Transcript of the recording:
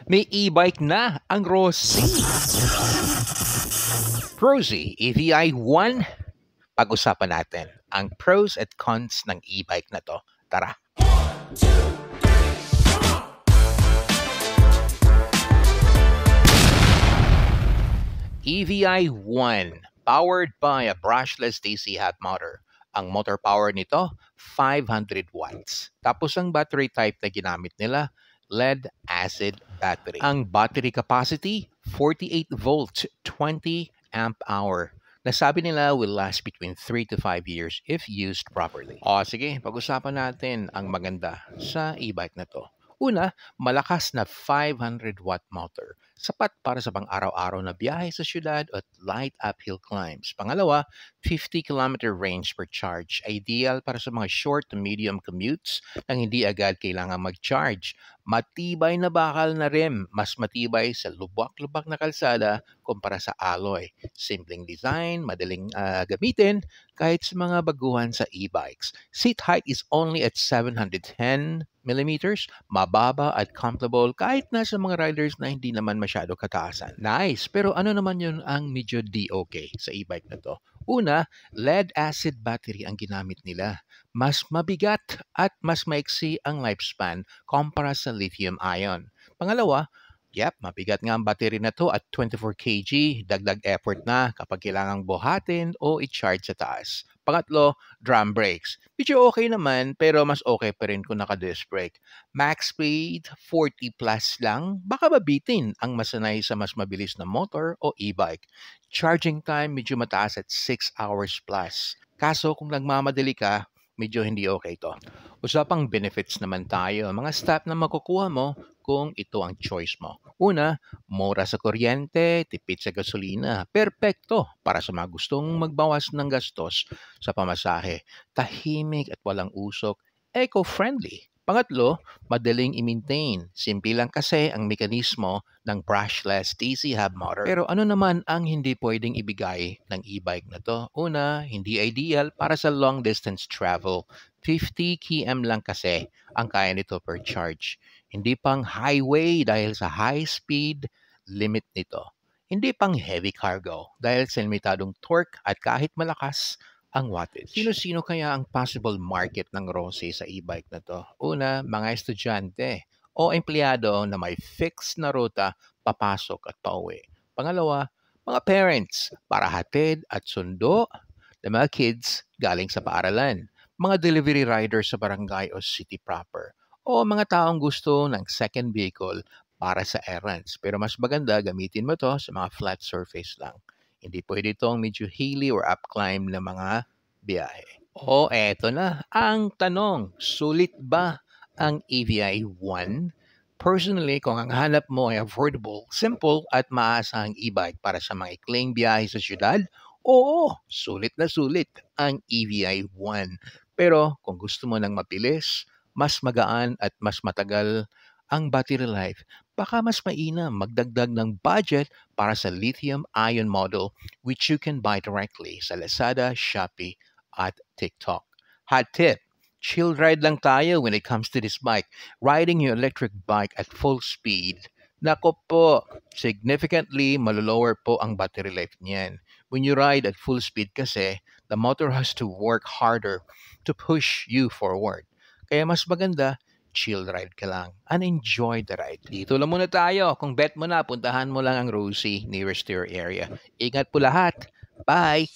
May e-bike na ang Rosie. Rosie EVI 1. Pag-usapan natin ang pros at cons ng e-bike na to. Tara! EVI 1, powered by a brushless DC hub motor. Ang motor power nito, 500 watts. Tapos ang battery type na ginamit nila, lead-acid battery. Ang battery capacity, 48 volts, 20 amp hour. Nasabi nila will last between 3 to 5 years if used properly. O sige, pag-usapan natin ang maganda sa e-bike na to. Una, malakas na 500 watt motor. Sapat para sa pang-araw-araw na biyahe sa syudad at light uphill climbs. Pangalawa, 50-kilometer range per charge. Ideal para sa mga short to medium commutes nang hindi agad kailangan mag-charge. Matibay na bakal na rim. Mas matibay sa lubak-lubak na kalsada kumpara sa alloy. Simpleng design, madaling gamitin kahit sa mga baguhan sa e-bikes. Seat height is only at 710 millimeters, mababa at comfortable kahit na sa mga riders na hindi naman masyado kataasan. Nice! Pero ano naman yun ang medyo di okay sa e-bike na to? Una, lead-acid battery ang ginamit nila. Mas mabigat at mas maiksi ang lifespan kumpara sa lithium-ion. Pangalawa, mabigat nga ang battery na to at 24 kg, dagdag effort na kapag kailangang buhatin o i-charge sa taas. Pangatlo, drum brakes. Medyo okay naman pero mas okay pa rin kung naka-disc brake. Max speed, 40 plus lang, baka mabitin ang masanay sa mas mabilis na motor o e-bike. Charging time, medyo mataas at 6 hours plus. Kaso kung nagmamadali ka, medyo hindi okay to. Usapang benefits naman tayo. Mga stuff na makukuha mo kung ito ang choice mo. Una, mura sa kuryente, tipid sa gasolina. Perpekto para sa mga gustong magbawas ng gastos sa pamasahe. Tahimik at walang usok. Eco-friendly. Pangatlo, madaling i-maintain. Simple lang kasi ang mekanismo ng brushless DC hub motor. Pero ano naman ang hindi pwedeng ibigay ng e-bike na to? Una, hindi ideal para sa long distance travel. 50 km lang kasi ang kaya nito per charge. Hindi pang highway dahil sa high speed limit nito. Hindi pang heavy cargo dahil sa limitadong torque at kahit malakas ang wattage. Sino-sino kaya ang possible market ng Rosie sa e-bike na to? Una, mga estudyante o empleyado na may fixed na ruta papasok at pauwi. Pangalawa, mga parents para hatid at sundo ng mga kids galing sa paaralan. Mga delivery riders sa barangay o city proper. O mga taong gusto ng second vehicle para sa errands. Pero mas maganda gamitin mo to sa mga flat surface lang. Hindi pwede itong medyo hilly or up-climb na mga biyahe. O eto na, ang tanong, sulit ba ang EVI 1? Personally, kung ang hanap mo ay affordable, simple at maasahang e-bike para sa mga ikling biyahe sa syudad, oo, sulit na sulit ang EVI 1. Pero kung gusto mo ng mabilis, mas magaan at mas matagal ang battery life, baka mas mainam magdagdag ng budget para sa lithium-ion model which you can buy directly sa Lazada, Shopee, at TikTok. Hot tip, chill ride lang tayo when it comes to this bike. Riding your electric bike at full speed, nako po, significantly malolower po ang battery life niyan. When you ride at full speed kasi, the motor has to work harder to push you forward. Kaya mas maganda, chill ride ka lang and enjoy the ride. Dito lang muna tayo. Kung bet mo na, puntahan mo lang ang Rosie nearest to your area. Ingat po lahat. Bye!